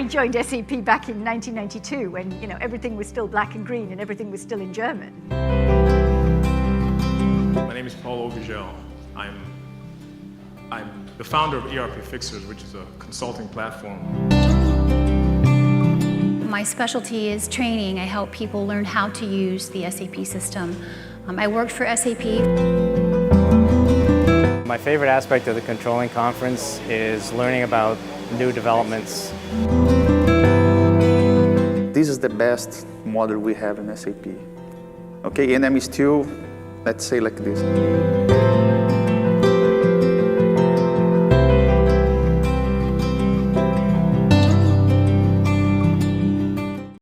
joined SAP back in 1992 when, everything was still black and green and everything was still in German. My name is Ovigele. I'm the founder of ERP Fixers, which is a consulting platform. My specialty is training. I help people learn how to use the SAP system. I worked for SAP. My favorite aspect of the Controlling Conference is learning about new developments. This is the best model we have in SAP. Okay, and I'm still, let's say like this.